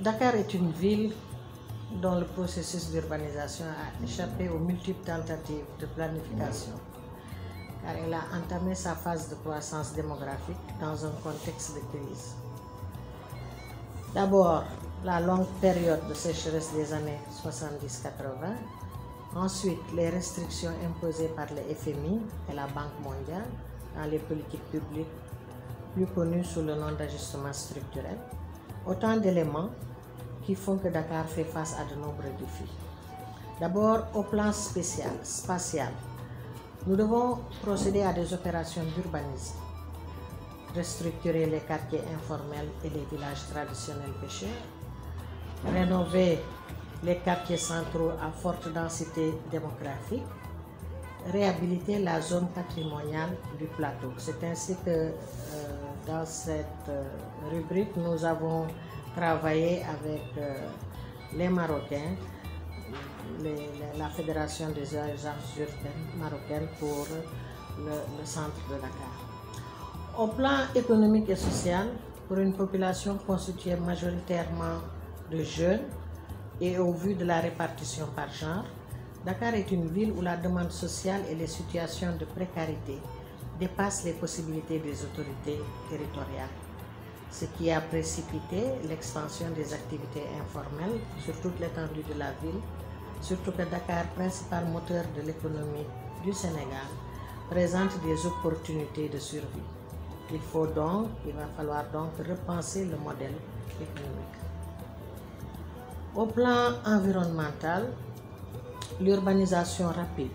Dakar est une ville dont le processus d'urbanisation a échappé aux multiples tentatives de planification, car elle a entamé sa phase de croissance démographique dans un contexte de crise. D'abord, la longue période de sécheresse des années 70-80, ensuite les restrictions imposées par le FMI et la Banque mondiale dans les politiques publiques plus connues sous le nom d'ajustement structurel, autant d'éléments qui font que Dakar fait face à de nombreux défis. D'abord, au plan spatial, nous devons procéder à des opérations d'urbanisme, restructurer les quartiers informels et les villages traditionnels pêcheurs, rénover les quartiers centraux à forte densité démographique, réhabiliter la zone patrimoniale du plateau. C'est ainsi que dans cette rubrique, nous avons travaillé avec les Marocains, la Fédération des agences urbaines marocaines pour le centre de Dakar. Au plan économique et social, pour une population constituée majoritairement de jeunes et au vu de la répartition par genre, Dakar est une ville où la demande sociale et les situations de précarité dépassent les possibilités des autorités territoriales, ce qui a précipité l'expansion des activités informelles sur toute l'étendue de la ville, surtout que Dakar, principal moteur de l'économie du Sénégal, présente des opportunités de survie. Il va falloir donc repenser le modèle économique. Au plan environnemental, l'urbanisation rapide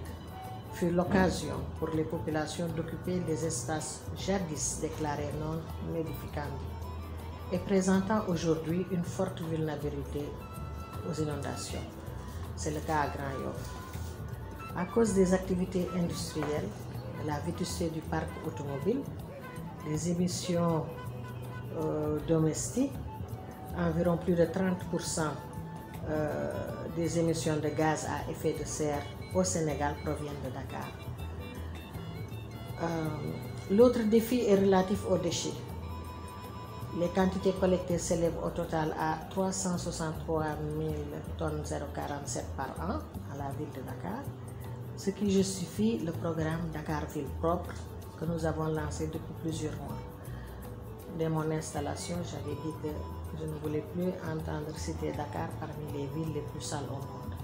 fut l'occasion pour les populations d'occuper les espaces jadis déclarés non aedificantes et présentant aujourd'hui une forte vulnérabilité aux inondations. C'est le cas à Grand Yoff. À cause des activités industrielles, de la vétusté du parc automobile, des émissions domestiques, environ plus de 30% des émissions de gaz à effet de serre au Sénégal proviennent de Dakar. L'autre défi est relatif aux déchets. Les quantités collectées s'élèvent au total à 363 000 tonnes 0,47 par an à la ville de Dakar, ce qui justifie le programme Dakar Ville Propre que nous avons lancé depuis plusieurs mois. Dès mon installation, j'avais dit que je ne voulais plus entendre citer Dakar parmi les villes les plus sales au monde.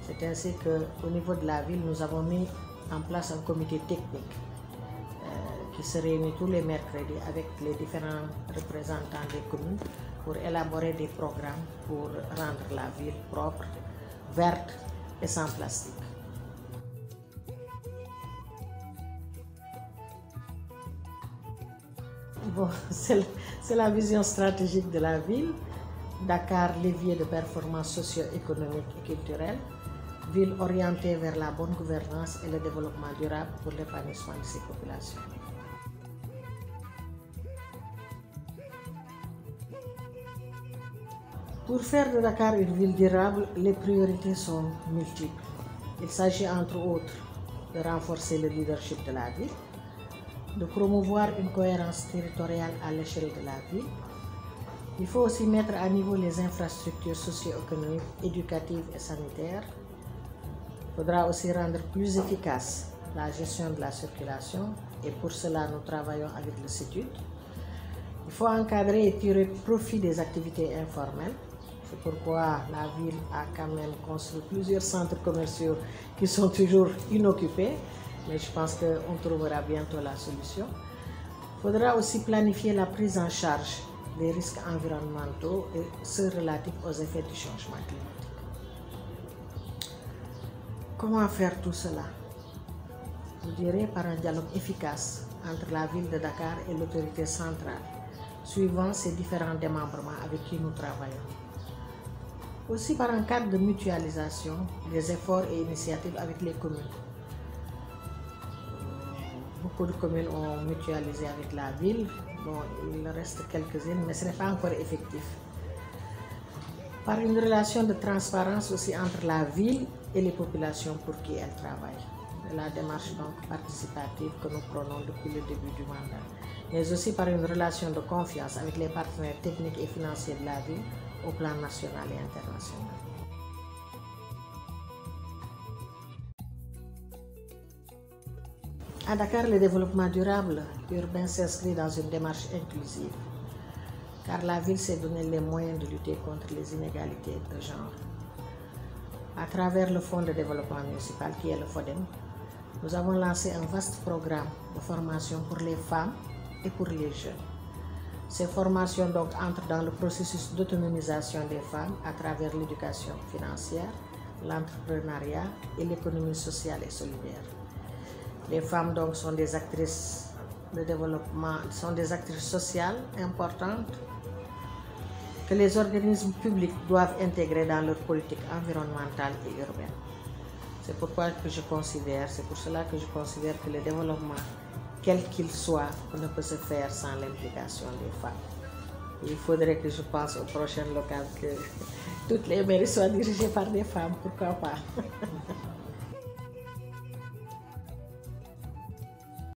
C'est ainsi qu'au niveau de la ville, nous avons mis en place un comité technique qui se réunit tous les mercredis avec les différents représentants des communes pour élaborer des programmes pour rendre la ville propre, verte et sans plastique. Bon, c'est la vision stratégique de la ville. Dakar, levier de performance socio-économique et culturelle, ville orientée vers la bonne gouvernance et le développement durable pour l'épanouissement de ses populations. Pour faire de Dakar une ville durable, les priorités sont multiples. Il s'agit entre autres de renforcer le leadership de la ville, de promouvoir une cohérence territoriale à l'échelle de la ville. Il faut aussi mettre à niveau les infrastructures socio-économiques, éducatives et sanitaires. Il faudra aussi rendre plus efficace la gestion de la circulation et pour cela nous travaillons avec le CETUD. Il faut encadrer et tirer profit des activités informelles. C'est pourquoi la ville a quand même construit plusieurs centres commerciaux qui sont toujours inoccupés. Mais je pense qu'on trouvera bientôt la solution. Il faudra aussi planifier la prise en charge des risques environnementaux et ceux relatifs aux effets du changement climatique. Comment faire tout cela? Je dirais par un dialogue efficace entre la ville de Dakar et l'autorité centrale, suivant ces différents démembrements avec qui nous travaillons. Aussi par un cadre de mutualisation des efforts et initiatives avec les communes. Beaucoup de communes ont mutualisé avec la ville. Bon, il reste quelques-unes, mais ce n'est pas encore effectif. Par une relation de transparence aussi entre la ville et les populations pour qui elle travaille. La démarche donc participative que nous prenons depuis le début du mandat. Mais aussi par une relation de confiance avec les partenaires techniques et financiers de la ville, au plan national et international. À Dakar, le développement durable urbain s'inscrit dans une démarche inclusive, car la ville s'est donné les moyens de lutter contre les inégalités de genre. À travers le Fonds de développement municipal, qui est le FODEM, nous avons lancé un vaste programme de formation pour les femmes et pour les jeunes. Ces formations donc entrent dans le processus d'autonomisation des femmes à travers l'éducation financière, l'entrepreneuriat et l'économie sociale et solidaire. Les femmes donc sont des actrices de développement, sont des actrices sociales importantes que les organismes publics doivent intégrer dans leur politique environnementale et urbaine. C'est pour cela que je considère que le développement, quel qu'il soit, ne peut se faire sans l'implication des femmes. Il faudrait que je pense aux prochaines locales que toutes les mairies soient dirigées par des femmes, pourquoi pas.